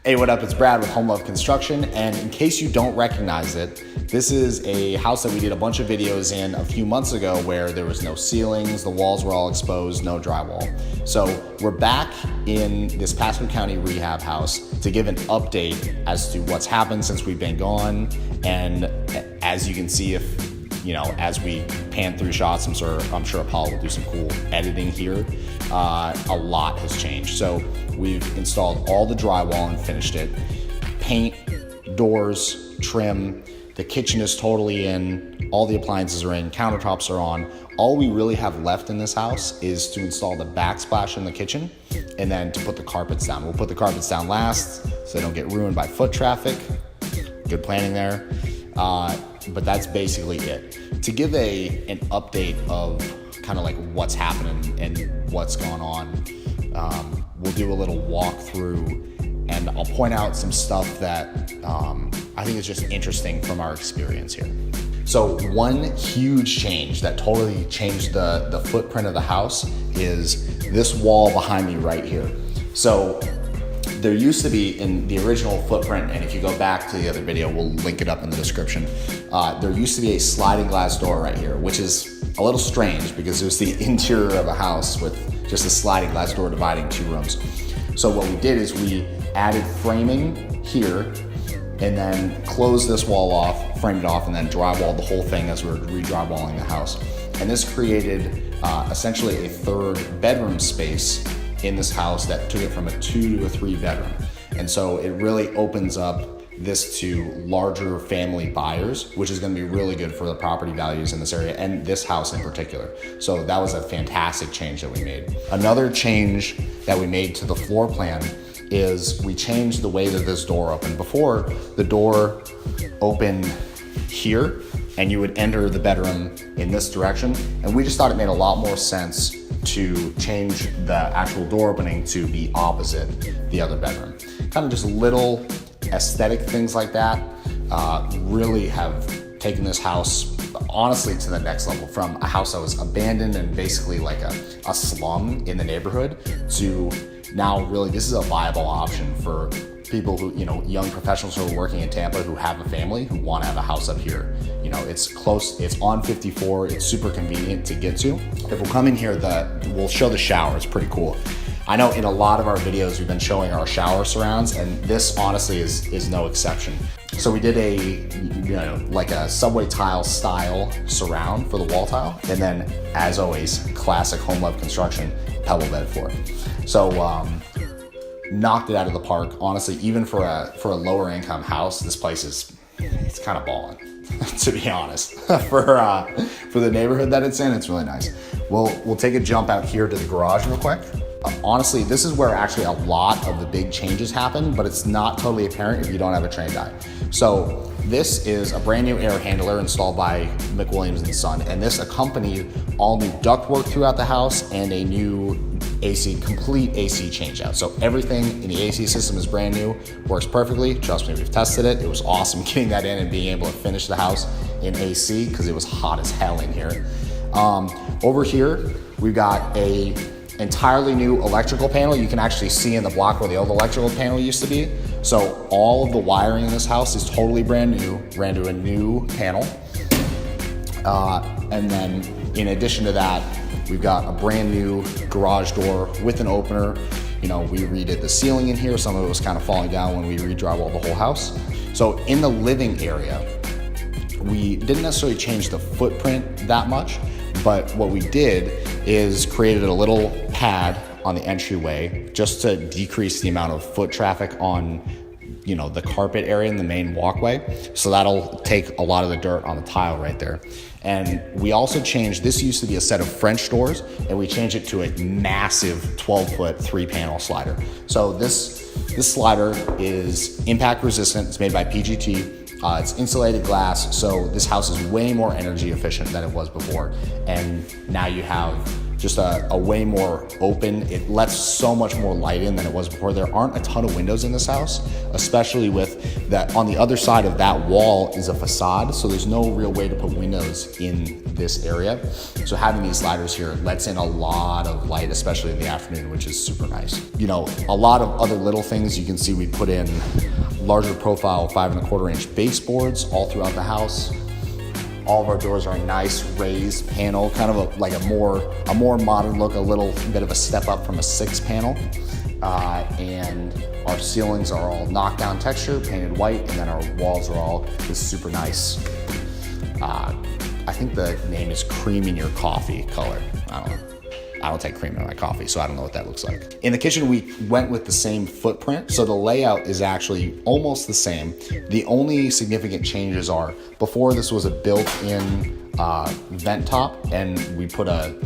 Hey, what up? It's Brad with Home Love Construction, and in case you don't recognize it, this is a house that we did a bunch of videos in a few months ago where there was no ceilings, the walls were all exposed, no drywall. So we're back in this Pasco County rehab house to give an update as to what's happened since we've been gone. And as you can see, as we pan through shots, I'm sure Apollo will do some cool editing here. A lot has changed. So we've installed all the drywall and finished it. Paint, doors, trim, the kitchen is totally in, all the appliances are in, countertops are on. All we really have left in this house is to install the backsplash in the kitchen and then to put the carpets down. We'll put the carpets down last so they don't get ruined by foot traffic. Good planning there. But that's basically it. To give an update of kind of like what's happening and what's going on, we'll do a little walkthrough and I'll point out some stuff that I think is just interesting from our experience here. So one huge change that totally changed the footprint of the house is this wall behind me right here. So there used to be in the original footprint, and if you go back to the other video, we'll link it up in the description. There used to be a sliding glass door right here, which is a little strange because it was the interior of a house with just a sliding glass door dividing two rooms. So what we did is we added framing here and then closed this wall off, framed it off, and then drywalled the whole thing as we were re-drywalling the house. And this created essentially a third bedroom space in this house that took it from a 2 to a 3 bedroom. And so it really opens up this to larger family buyers, which is gonna be really good for the property values in this area and this house in particular. So that was a fantastic change that we made. Another change that we made to the floor plan is we changed the way that this door opened. Before, the door opened here and you would enter the bedroom in this direction. And we just thought it made a lot more sense to change the actual door opening to be opposite the other bedroom. Kind of just little aesthetic things like that really have taken this house honestly to the next level, from a house that was abandoned and basically like a slum in the neighborhood to now really this is a viable option for people who, young professionals who are working in Tampa who have a family who want to have a house up here. It's close, it's on 54, it's super convenient to get to. If we'll come in here, we'll show the shower, it's pretty cool. I know in a lot of our videos we've been showing our shower surrounds, and this honestly is no exception. So we did like a subway tile style surround for the wall tile, and then as always, classic Home Love Construction pebble bed floor. So knocked it out of the park. Honestly, even for a lower income house, this place it's kind of ballin', to be honest. For the neighborhood that it's in, it's really nice. We'll take a jump out here to the garage real quick. Honestly, this is where actually a lot of the big changes happen, but it's not totally apparent if you don't have a trained eye. So this is a brand new air handler installed by McWilliams & Son, and this accompanied all new ductwork throughout the house and a new complete AC change out. So everything in the AC system is brand new, works perfectly. Trust me, we've tested it. It was awesome getting that in and being able to finish the house in AC because it was hot as hell in here. Over here, we've got a entirely new electrical panel. You can actually see in the block where the old electrical panel used to be. So all of the wiring in this house is totally brand new, ran to a new panel. And then in addition to that, we've got a brand new garage door with an opener. We redid the ceiling in here. Some of it was kind of falling down when we re-drywalled the whole house. So in the living area, we didn't necessarily change the footprint that much, but what we did is created a little pad on the entryway just to decrease the amount of foot traffic on the carpet area in the main walkway. So that'll take a lot of the dirt on the tile right there. And we also changed, this used to be a set of French doors, and we changed it to a massive 12-foot 3-panel slider. So this slider is impact resistant. It's made by PGT. It's insulated glass, so this house is way more energy efficient than it was before. And now you have just a way more open. It lets so much more light in than it was before. There aren't a ton of windows in this house, especially with that on the other side of that wall is a facade, so there's no real way to put windows in this area. So having these sliders here lets in a lot of light, especially in the afternoon, which is super nice. You know, a lot of other little things you can see we put in larger profile 5¼ inch baseboards all throughout the house. All of our doors are a nice raised panel, kind of like a more modern look, a little bit of a step up from a 6 panel. And our ceilings are all knockdown texture, painted white, and then our walls are all this super nice, I think the name is cream in your coffee color. I don't take cream in my coffee, so I don't know what that looks like. In the kitchen, we went with the same footprint, so the layout is actually almost the same. The only significant changes are, before this was a built-in vent top, and we put a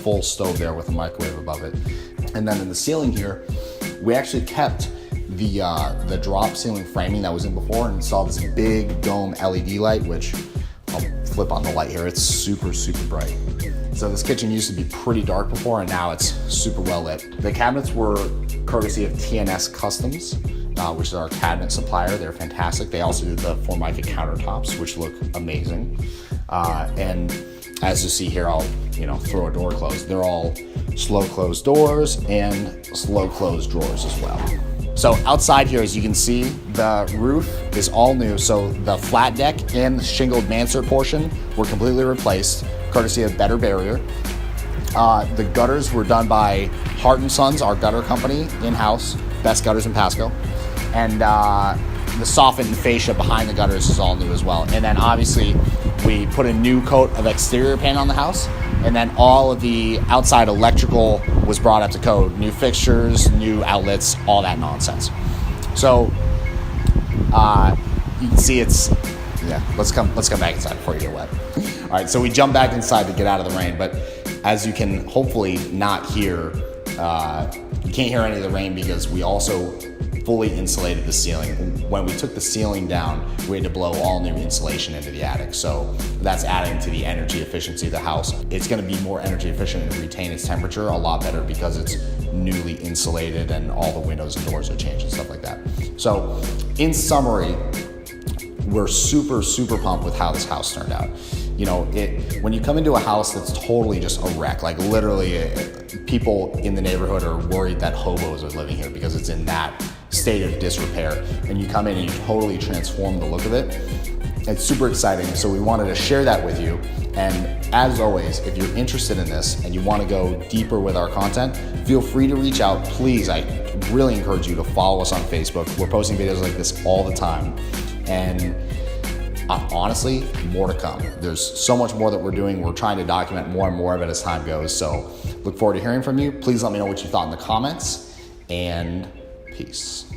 full stove there with a microwave above it. And then in the ceiling here, we actually kept the drop ceiling framing that was in before and installed this big dome LED light, which I'll flip on the light here. It's super, super bright. So this kitchen used to be pretty dark before, and now it's super well lit. The cabinets were courtesy of TNS Customs, which is our cabinet supplier. They're fantastic. They also do the Formica countertops, which look amazing. And as you see here, I'll throw a door closed. They're all slow closed doors and slow closed drawers as well. So outside here, as you can see, the roof is all new. So the flat deck and the shingled mansard portion were completely replaced, courtesy of Better Barrier. The gutters were done by Hart & Sons, our gutter company, in-house, best gutters in Pasco. And the soffit and fascia behind the gutters is all new as well. And then obviously we put a new coat of exterior paint on the house, and then all of the outside electrical was brought up to code. New fixtures, new outlets, all that nonsense. So you can see let's come back inside before you get wet. All right, so we jump back inside to get out of the rain, but as you can hopefully not hear, you can't hear any of the rain because we also fully insulated the ceiling. When we took the ceiling down, we had to blow all new insulation into the attic. So that's adding to the energy efficiency of the house. It's gonna be more energy efficient and retain its temperature a lot better because it's newly insulated and all the windows and doors are changed and stuff like that. So in summary, we're super, super pumped with how this house turned out. When you come into a house that's totally just a wreck, like literally people in the neighborhood are worried that hobos are living here because it's in that state of disrepair, and you come in and you totally transform the look of it. It's super exciting, so we wanted to share that with you. And as always, if you're interested in this and you want to go deeper with our content, feel free to reach out. Please, I really encourage you to follow us on Facebook. We're posting videos like this all the time. And honestly, more to come. There's so much more that we're doing. We're trying to document more and more of it as time goes. So look forward to hearing from you. Please let me know what you thought in the comments, and peace.